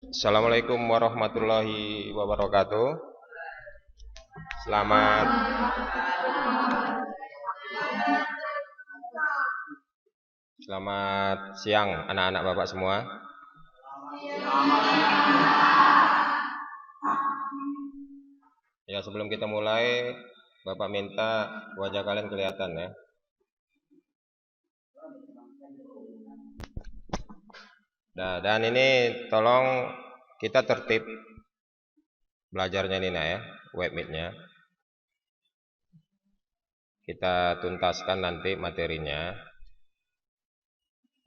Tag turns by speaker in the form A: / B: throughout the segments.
A: Assalamualaikum warahmatullahi wabarakatuh. Selamat selamat siang anak-anak Bapak semua. Ya, sebelum kita mulai, Bapak minta wajah kalian kelihatan ya. Nah, dan ini tolong kita tertib belajarnya Nina ya, webmeetnya. Kita tuntaskan nanti materinya.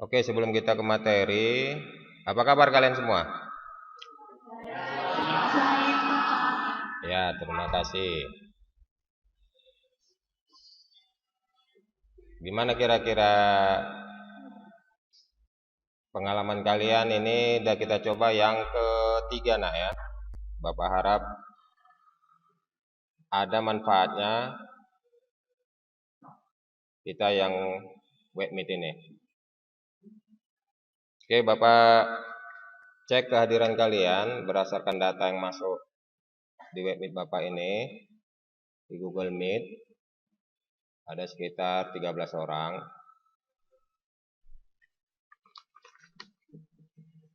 A: Oke, sebelum kita ke materi, apa kabar kalian semua? Ya, terima kasih. Gimana kira-kira pengalaman kalian? Ini udah kita coba yang ketiga nak ya. Bapak harap ada manfaatnya kita yang webmeet ini. Oke, Bapak cek kehadiran kalian berdasarkan data yang masuk di webmeet Bapak ini di Google Meet. Ada sekitar 13 orang.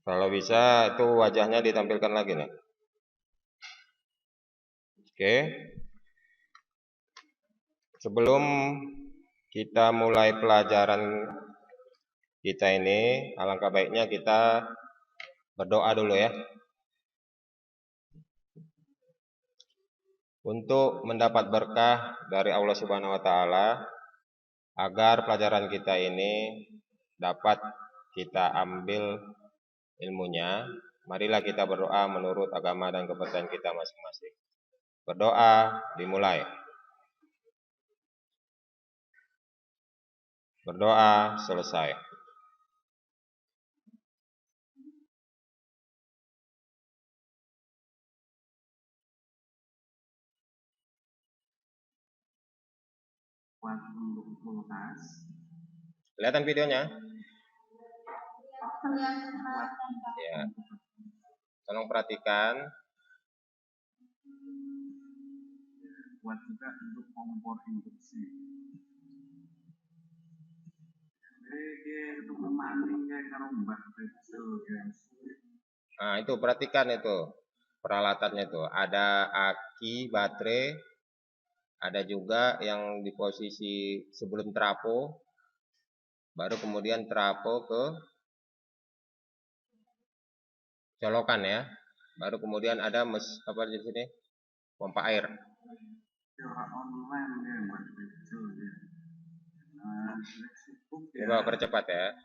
A: Kalau bisa itu wajahnya ditampilkan lagi nih. Oke. Sebelum kita mulai pelajaran kita ini, alangkah baiknya kita berdoa dulu ya. Untuk mendapat berkah dari Allah Subhanahu wa taala agar pelajaran kita ini dapat kita ambil ilmunya, marilah kita berdoa menurut agama dan kepercayaan kita masing-masing. Berdoa dimulai. Berdoa selesai. Kelihatan videonya? Ya. Tolong perhatikan. Buat juga untuk kompor induksi. Nah, itu perhatikan itu peralatannya itu. Ada aki, baterai, ada juga yang di posisi sebelum trafo, baru kemudian trafo ke colokan ya. Baru kemudian ada apa di sini? Pompa air. Coba percepat ya.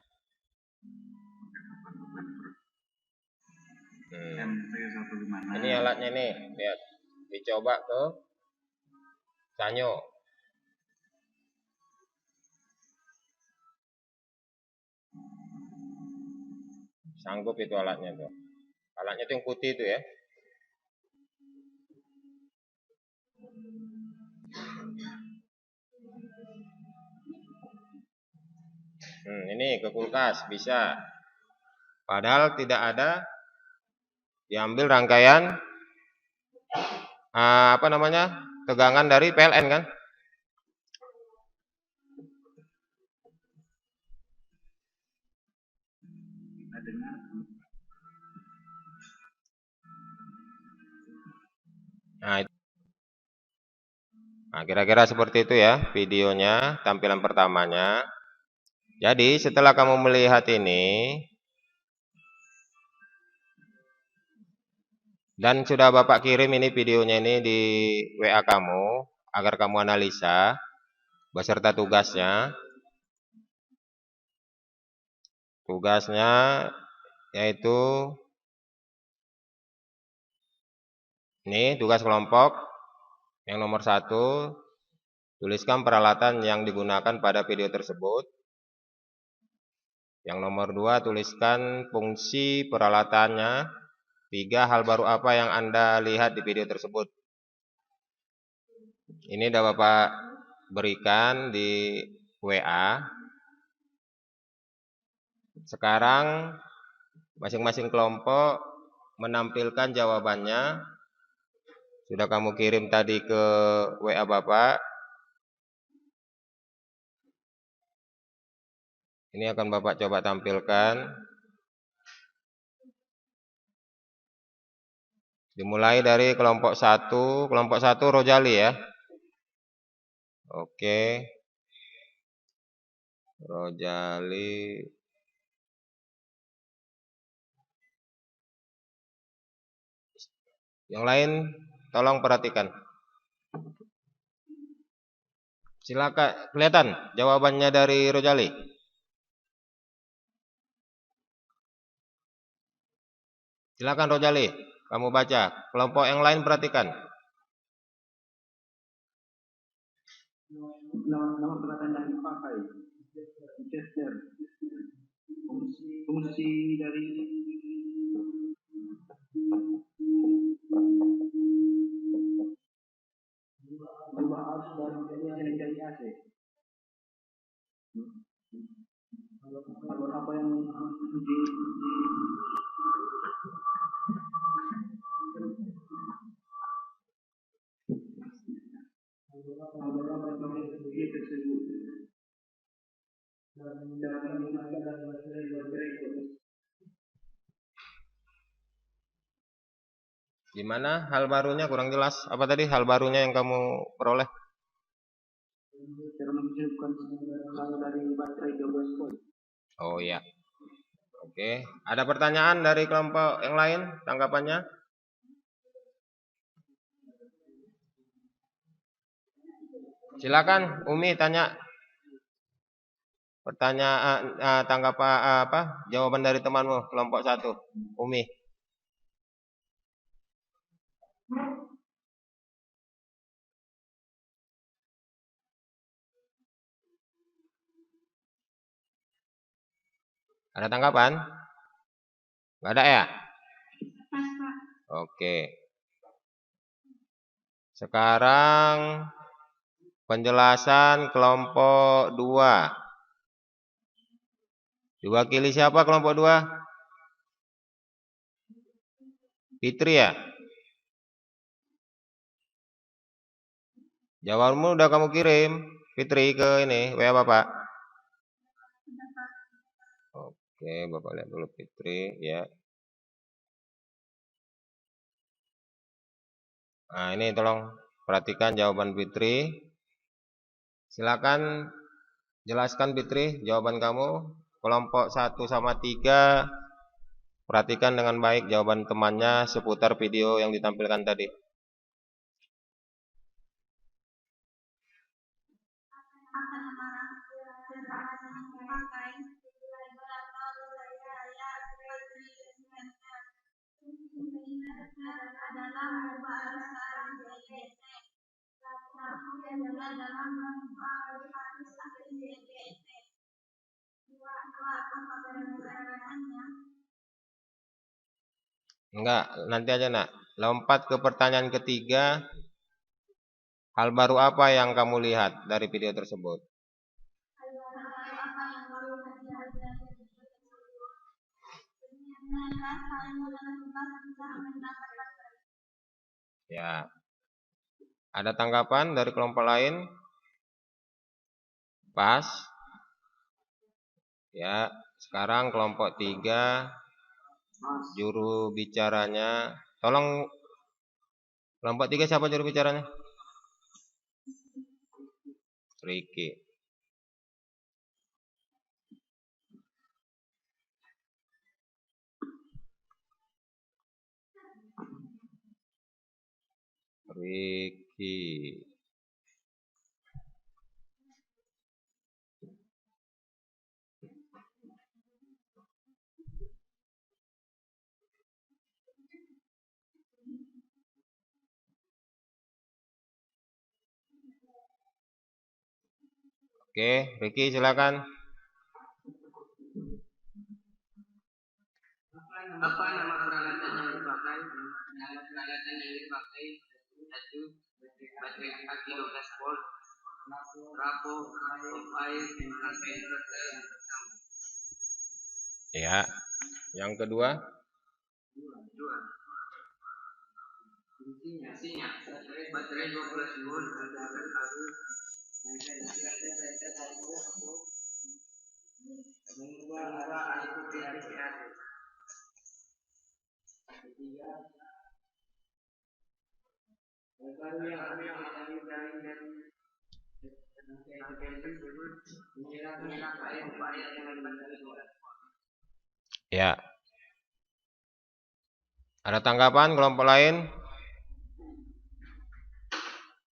A: Ini alatnya nih, lihat. Dicoba ke Sanyo. Sanggup itu alatnya tuh. Alatnya tuh yang putih itu ya. Ini ke kulkas bisa. Padahal tidak ada diambil rangkaian apa namanya? Tegangan dari PLN kan? Nah, kira-kira seperti itu ya videonya, tampilan pertamanya. Jadi setelah kamu melihat ini dan sudah Bapak kirim ini videonya ini di WA kamu agar kamu analisa beserta tugasnya. Tugasnya yaitu ini tugas kelompok yang nomor 1, tuliskan peralatan yang digunakan pada video tersebut. Yang nomor 2, tuliskan fungsi peralatannya. 3, hal baru apa yang Anda lihat di video tersebut. Ini sudah Bapak berikan di WA. Sekarang masing-masing kelompok menampilkan jawabannya. Sudah kamu kirim tadi ke WA Bapak. Ini akan Bapak coba tampilkan. Dimulai dari kelompok 1. Kelompok 1 Rojali ya. Oke. Rojali. Yang lain tolong perhatikan. Silakan, kelihatan jawabannya dari Rojali. Silakan Rojali, kamu baca. Kelompok yang lain perhatikan.
B: Nama perkataan yang dipakai. Chester. Fungsi dari berubah arus dari jadi AC. Apa yang
A: Gimana hal barunya? Kurang jelas. Apa tadi hal barunya yang kamu peroleh? Oh iya. Oke. Ada pertanyaan dari kelompok yang lain? Tanggapannya? Silakan Umi tanya. Pertanyaan tanggapan jawaban dari temanmu kelompok 1. Umi. Ada tanggapan? Enggak ada ya? Oke. Sekarang penjelasan kelompok 2. Diwakili siapa kelompok 2? Fitri ya? Jawabanmu udah kamu kirim, Fitri, ke ini WA Bapak. Oke, Bapak lihat dulu Fitri ya. Nah, ini tolong perhatikan jawaban Fitri. Silakan jelaskan Fitri jawaban kamu. Kelompok 1 sama 3 perhatikan dengan baik jawaban temannya seputar video yang ditampilkan tadi. Enggak, nanti aja nak. Lompat ke pertanyaan ketiga. Hal baru apa yang kamu lihat dari video tersebut? Ya. Ada tanggapan dari kelompok lain? Pas. Ya, sekarang kelompok 3 juru bicaranya. Tolong kelompok 3 siapa juru bicaranya? Riki. Riki. Oke, Riki silakan.
B: apa nama peralatan yang dipakai? Nama peralatan yang dipakai satu baterai aki 12 volt, rapo, pop air,
A: Ya. Yang kedua?
B: 2. Fungsinya baterai 12 volt akan harus mengubah input dari AC. Ketiga, baru yang dari tersebut menyiram air yang dibantu.
A: Ya. Ada tanggapan kelompok lain?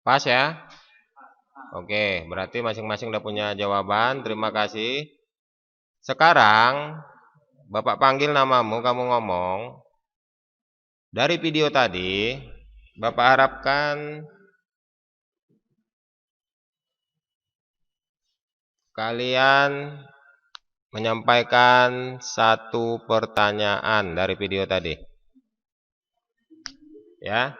A: Pas ya? Oke, berarti masing-masing udah punya jawaban. Terima kasih. Sekarang Bapak panggil namamu, kamu ngomong. Dari video tadi, Bapak harapkan kalian menyampaikan satu pertanyaan dari video tadi. Ya.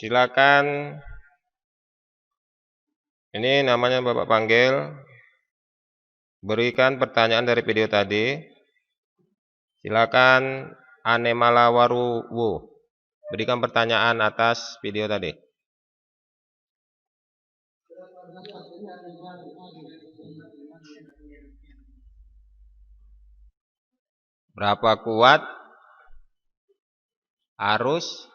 A: Silakan. Ini namanya Bapak panggil. Berikan pertanyaan dari video tadi. Silakan Anemala Waruwu. Berikan pertanyaan atas video tadi. Berapa kuat arus?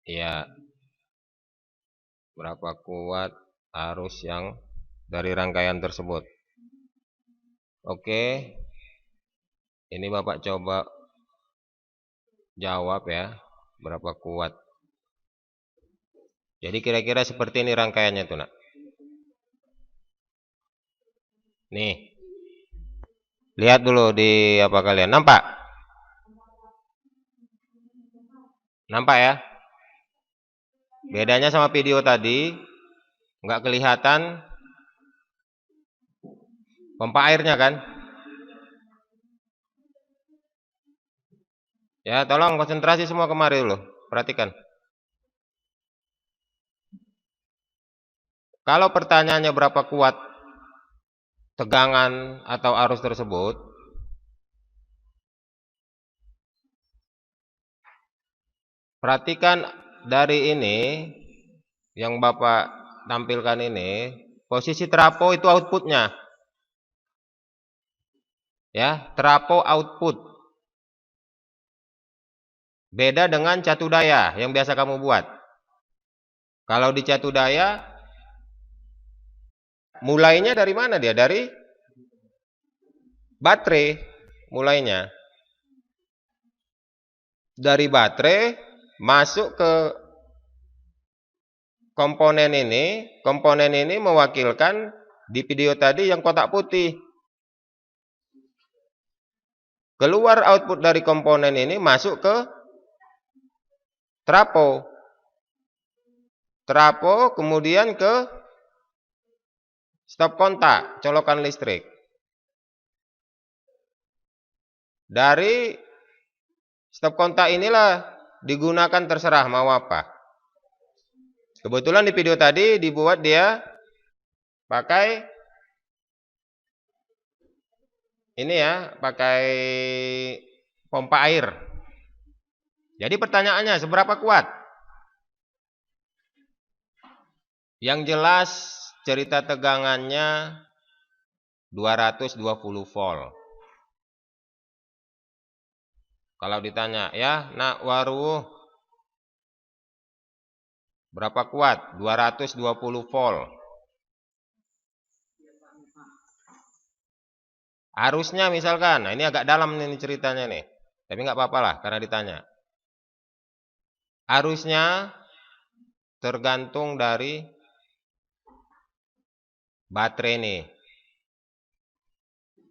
A: Ya. Berapa kuat arus yang dari rangkaian tersebut? Oke. Ini Bapak coba jawab ya. Berapa kuat? Jadi kira-kira seperti ini rangkaiannya tuh, Nak. Nih. Lihat dulu di apa kalian. Nampak? Nampak ya? Bedanya sama video tadi, nggak kelihatan pompa airnya kan? Ya, tolong konsentrasi semua kemari dulu. Perhatikan. Kalau pertanyaannya berapa kuat tegangan atau arus tersebut, perhatikan dari ini yang Bapak tampilkan ini, posisi trapo itu outputnya. Ya, trapo output. Beda dengan catu daya yang biasa kamu buat. Kalau di catu daya, mulainya dari mana dia? Dari baterai mulainya. Dari baterai masuk ke komponen ini mewakilkan di video tadi yang kotak putih. Keluar output dari komponen ini masuk ke trapo. Trapo kemudian ke stop kontak, colokan listrik. Dari stop kontak inilah digunakan terserah mau apa. Kebetulan di video tadi dibuat dia pakai ini ya, pakai pompa air. Jadi pertanyaannya seberapa kuat? Yang jelas cerita tegangannya 220 volt. Kalau ditanya ya, Nak Waru berapa kuat? 220 volt. Arusnya misalkan, nah ini agak dalam nih ceritanya nih. Tapi nggak apa-apa lah karena ditanya. Arusnya tergantung dari baterai ini.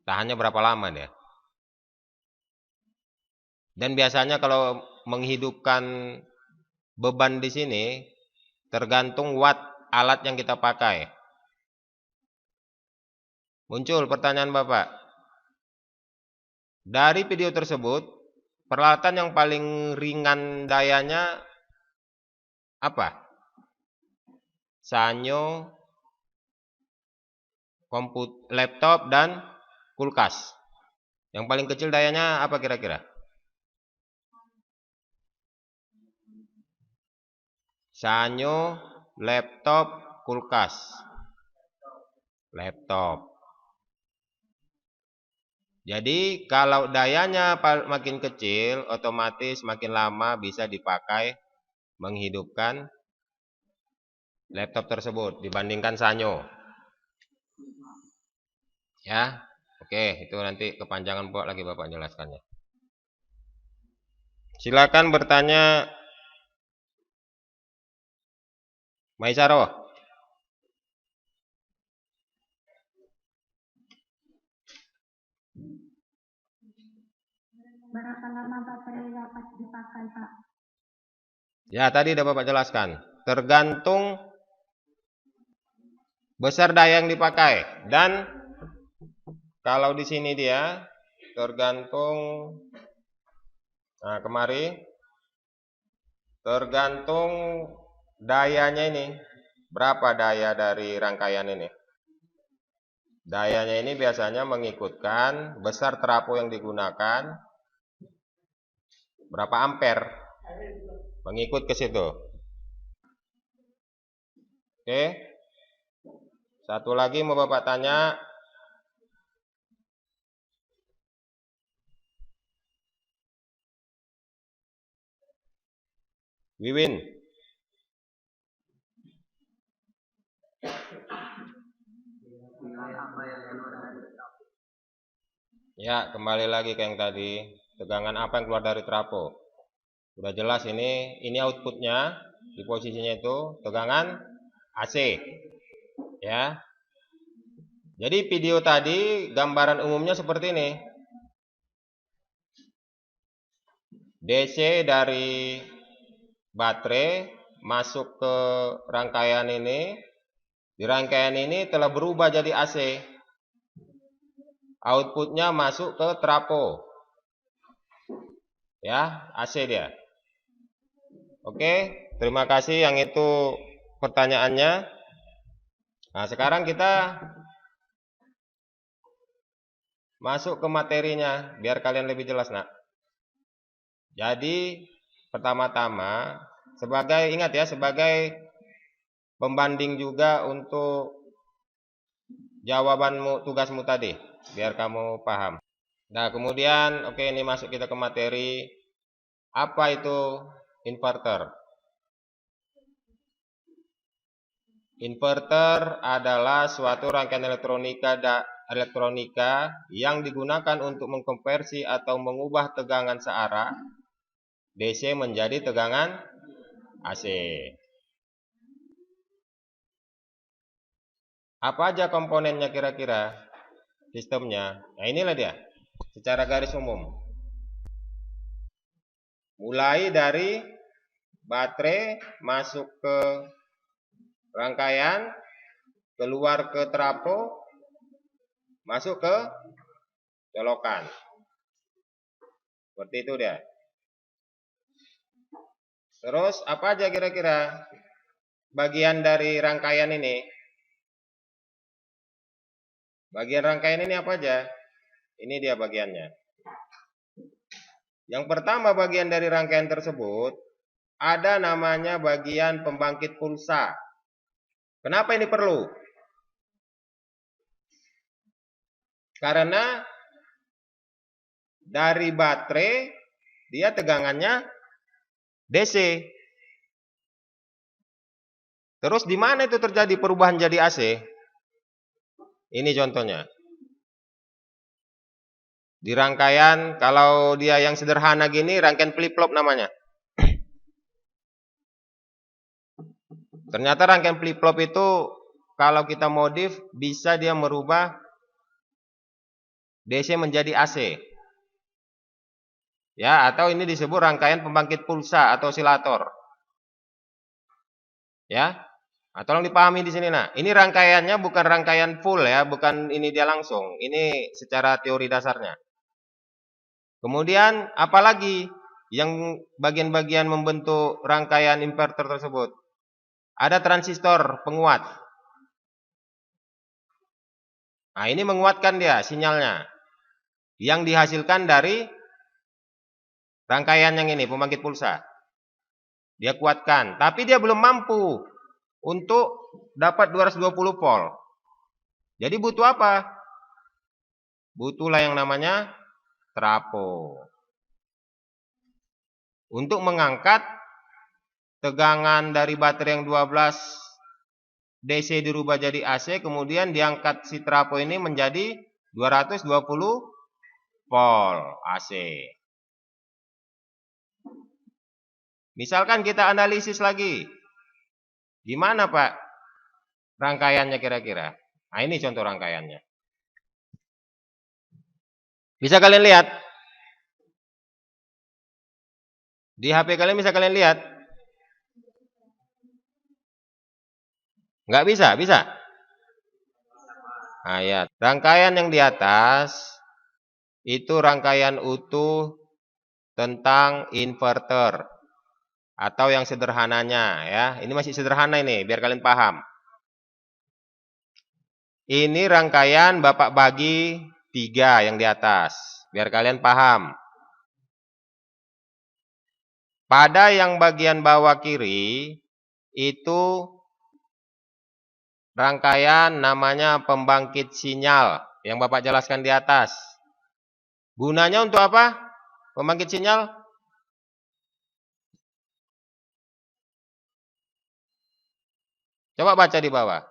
A: Tahannya berapa lama dia? Dan biasanya kalau menghidupkan beban di sini tergantung watt alat yang kita pakai. Muncul pertanyaan Bapak. Dari video tersebut, peralatan yang paling ringan dayanya apa? Sanyo laptop dan kulkas. Yang paling kecil dayanya apa kira-kira? Sanyo, laptop, kulkas. Laptop. Jadi kalau dayanya makin kecil, otomatis makin lama bisa dipakai menghidupkan laptop tersebut dibandingkan sanyo. Ya, oke, itu nanti kepanjangan lagi Bapak jelaskannya. Silakan bertanya, Maisaro.
C: Berapa lama baterai dapat dipakai, Pak?
A: Ya, tadi udah Bapak jelaskan. Tergantung besar daya yang dipakai. Dan kalau di sini dia tergantung, nah kemari, tergantung dayanya ini. Berapa daya dari rangkaian ini? Dayanya ini biasanya mengikutkan besar trafo yang digunakan, berapa ampere, mengikut ke situ. Oke. Satu lagi mau Bapak tanya. Wiwin. Ya, kembali lagi ke yang tadi. Tegangan apa yang keluar dari trafo? Sudah jelas ini outputnya, di posisinya itu tegangan AC. Ya. Jadi video tadi gambaran umumnya seperti ini. DC dari baterai masuk ke rangkaian ini. Di rangkaian ini telah berubah jadi AC. Outputnya masuk ke trafo. Ya, AC dia. Oke, terima kasih yang itu pertanyaannya. Nah, sekarang kita masuk ke materinya biar kalian lebih jelas, Nak. Jadi, pertama-tama ingat ya, sebagai pembanding juga untuk jawabanmu, tugasmu tadi, biar kamu paham. Nah, kemudian oke, ini masuk kita ke materi. Apa itu inverter? Inverter adalah suatu rangkaian elektronika yang digunakan untuk mengkonversi atau mengubah tegangan searah DC menjadi tegangan AC. Apa aja komponennya kira-kira? Sistemnya. Nah, inilah dia. Secara garis umum. Mulai dari baterai masuk ke rangkaian, keluar ke trafo, masuk ke colokan. Seperti itu dia. Terus apa aja kira-kira bagian dari rangkaian ini? Bagian rangkaian ini apa aja? Ini dia bagiannya. Yang pertama bagian dari rangkaian tersebut ada namanya bagian pembangkit pulsa. Kenapa ini perlu? Karena dari baterai dia tegangannya DC. Terus di mana itu terjadi perubahan jadi AC? Ini contohnya. Di rangkaian, kalau dia yang sederhana gini, rangkaian flip-flop namanya. Ternyata rangkaian flip-flop itu kalau kita modif bisa dia merubah DC menjadi AC. Ya, atau ini disebut rangkaian pembangkit pulsa atau osilator. Ya. Nah, tolong dipahami di sini, nah. Ini rangkaiannya bukan rangkaian full ya, bukan ini dia langsung. Ini secara teori dasarnya. Kemudian apalagi yang bagian-bagian membentuk rangkaian inverter tersebut? Ada transistor penguat. Nah, ini menguatkan dia sinyalnya. Yang dihasilkan dari rangkaian yang ini, pembangkit pulsa. Dia kuatkan, tapi dia belum mampu untuk dapat 220 volt. Jadi butuh apa? Butuhlah yang namanya trafo. Untuk mengangkat tegangan dari baterai yang 12 DC dirubah jadi AC, kemudian diangkat si trafo ini menjadi 220 volt AC. Misalkan kita analisis lagi. Gimana Pak rangkaiannya kira-kira? Nah, ini contoh rangkaiannya. Bisa kalian lihat? Di HP kalian bisa kalian lihat? Nggak bisa? Bisa? Nah, ya. Rangkaian yang di atas itu rangkaian utuh tentang inverter atau yang sederhananya ya. Ini masih sederhana ini biar kalian paham. Ini rangkaian Bapak bagi 3 yang di atas biar kalian paham. Pada yang bagian bawah kiri itu rangkaian namanya pembangkit sinyal yang Bapak jelaskan di atas. Gunanya untuk apa? Pembangkit sinyal? Coba baca di bawah.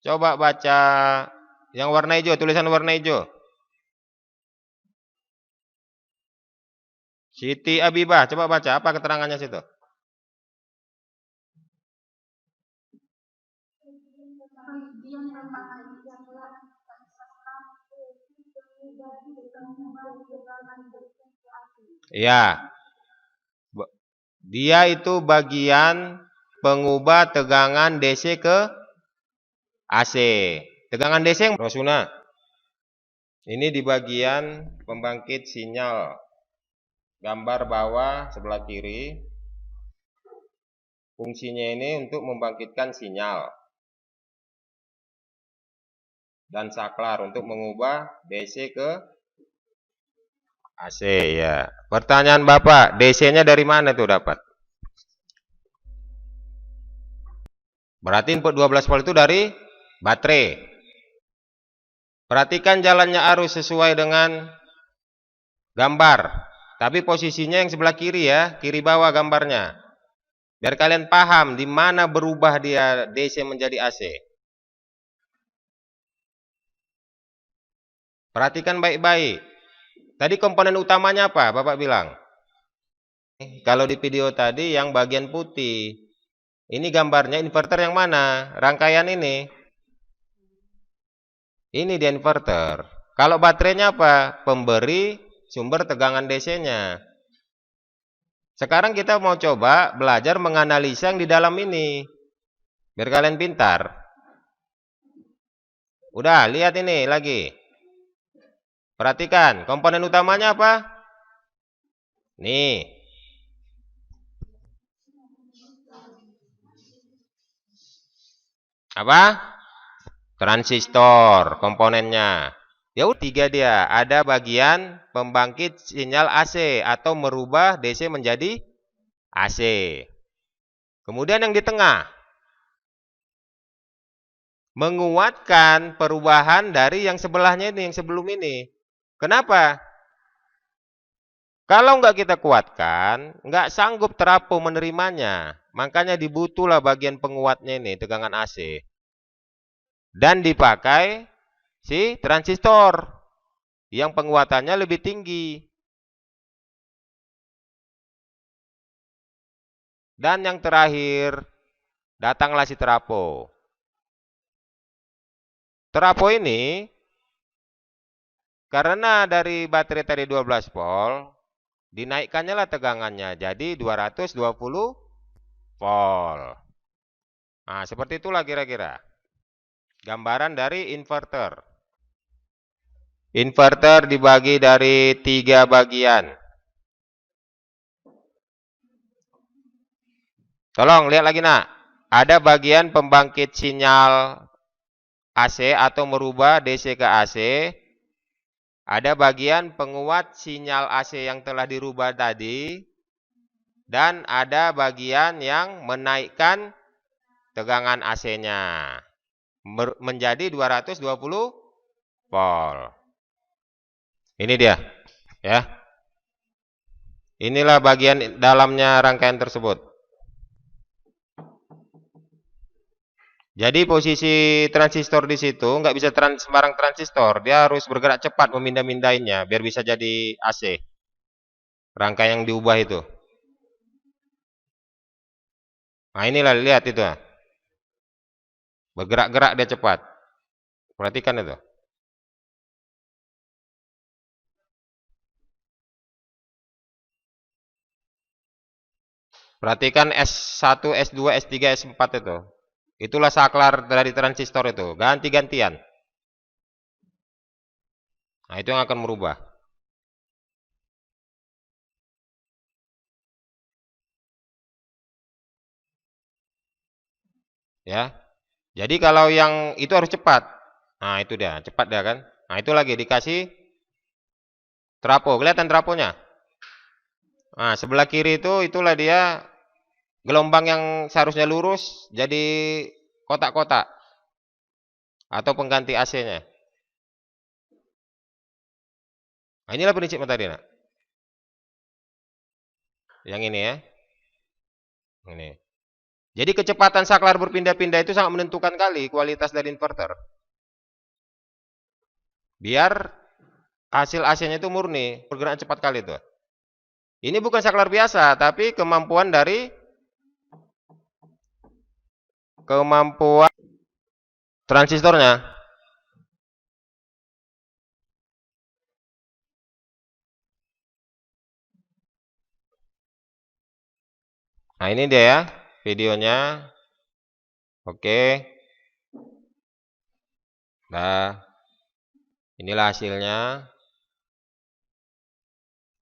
A: Coba baca yang warna hijau, tulisan warna hijau. Siti Abibah, coba baca apa keterangannya situ? Ya. Dia itu bagian pengubah tegangan DC ke AC. Tegangan DC yang Rosuna. Ini di bagian pembangkit sinyal. Gambar bawah sebelah kiri. Fungsinya ini untuk membangkitkan sinyal. Dan saklar untuk mengubah DC ke AC ya. Pertanyaan Bapak, DC-nya dari mana tuh dapat? Berarti input 12 volt itu dari baterai. Perhatikan jalannya arus sesuai dengan gambar. Tapi posisinya yang sebelah kiri ya, kiri bawah gambarnya. Biar kalian paham di mana berubah dia DC menjadi AC. Perhatikan baik-baik. Tadi komponen utamanya apa? Bapak bilang. Kalau di video tadi yang bagian putih. Ini gambarnya inverter yang mana? Rangkaian ini. Ini di inverter. Kalau baterainya apa? Pemberi sumber tegangan DC-nya. Sekarang kita mau coba belajar menganalisa yang di dalam ini. Biar kalian pintar. Udah, lihat ini lagi. Perhatikan, komponen utamanya apa? Nih. Apa? Transistor komponennya. Ya udah 3 dia. Ada bagian pembangkit sinyal AC atau merubah DC menjadi AC. Kemudian yang di tengah. Menguatkan perubahan dari yang sebelahnya ini, yang sebelum ini. Kenapa? Kalau nggak kita kuatkan, nggak sanggup trafo menerimanya. Makanya dibutuhlah bagian penguatnya ini, tegangan AC. Dan dipakai si transistor yang penguatannya lebih tinggi. Dan yang terakhir, datanglah si trafo. Trafo ini, karena dari baterai tadi 12 volt, dinaikkannya lah tegangannya jadi 220 volt. Nah, seperti itulah kira-kira gambaran dari inverter. Inverter dibagi dari 3 bagian. Tolong lihat lagi nak. Ada bagian pembangkit sinyal AC atau merubah DC ke AC, ada bagian penguat sinyal AC yang telah dirubah tadi, dan ada bagian yang menaikkan tegangan AC-nya menjadi 220 volt. Ini dia, ya. Inilah bagian dalamnya rangkaian tersebut. Jadi posisi transistor di situ nggak bisa sembarang transistor, dia harus bergerak cepat memindah-mindahinnya biar bisa jadi AC. Rangkaian yang diubah itu. Nah inilah, lihat itu. Bergerak-gerak dia cepat. Perhatikan itu. Perhatikan S1, S2, S3, S4 itu. Itulah saklar dari transistor itu. Ganti-gantian. Nah itu yang akan merubah. Ya. Jadi kalau yang itu harus cepat. Nah itu dia, cepat dia kan. Nah itu lagi dikasih trapo. Kelihatan traponya? Nah sebelah kiri itu, itulah dia gelombang yang seharusnya lurus jadi kotak-kotak. Atau pengganti AC-nya. Nah inilah prinsip tadi, nak. Yang ini ya. Ini. Jadi kecepatan saklar berpindah-pindah itu sangat menentukan kali kualitas dari inverter. Biar hasil AC-nya itu murni, bergerak cepat kali itu. Ini bukan saklar biasa, tapi kemampuan transistornya. Nah ini dia ya, videonya. Oke. Nah, inilah hasilnya.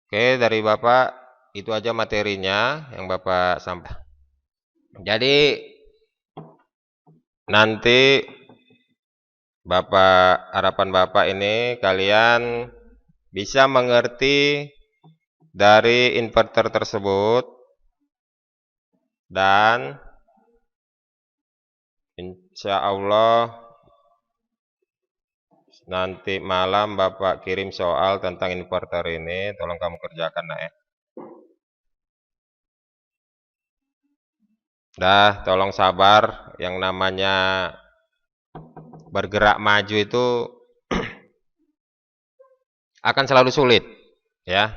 A: Oke, dari Bapak itu aja materinya yang Bapak sampaikan. Jadi nanti harapan Bapak ini kalian bisa mengerti dari inverter tersebut, dan insya Allah nanti malam Bapak kirim soal tentang inverter ini, tolong kamu kerjakan, nak ya. Dah, tolong sabar, yang namanya bergerak maju itu akan selalu sulit, ya.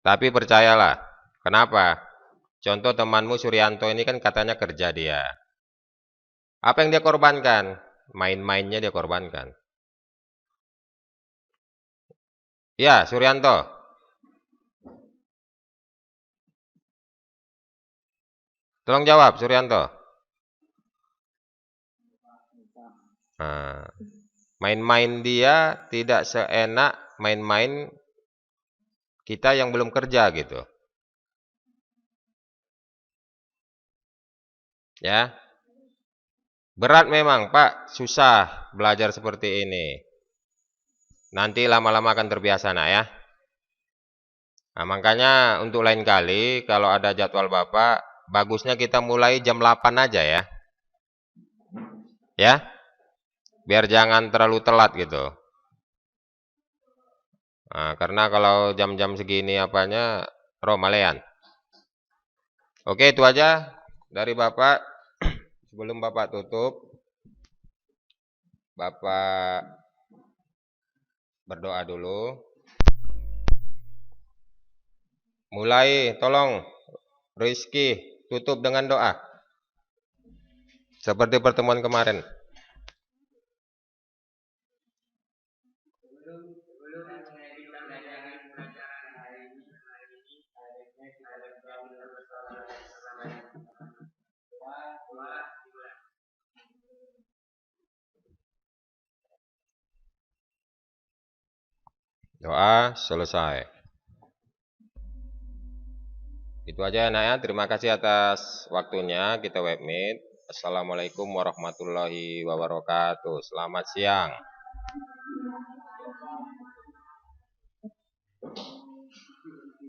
A: Tapi percayalah, kenapa? Contoh temanmu Suryanto ini kan katanya kerja dia. Apa yang dia korbankan? Main-mainnya dia korbankan. Ya, Suryanto. Tolong jawab, Suryanto. Nah, main-main dia tidak seenak main-main kita yang belum kerja gitu. Ya. Berat memang, Pak. Susah belajar seperti ini. Nanti lama-lama akan terbiasa, nak ya. Nah, makanya untuk lain kali kalau ada jadwal Bapak, bagusnya kita mulai jam 8 aja ya. Ya. Biar jangan terlalu telat gitu. Nah, karena kalau jam-jam segini apanya, romalean. Oke, itu aja dari Bapak. Sebelum Bapak tutup, Bapak berdoa dulu. Mulai, tolong Rizky tutup dengan doa. Seperti pertemuan kemarin. Doa selesai. Itu aja, nak ya. Terima kasih atas waktunya kita webmeet. Assalamualaikum warahmatullahi wabarakatuh. Selamat siang.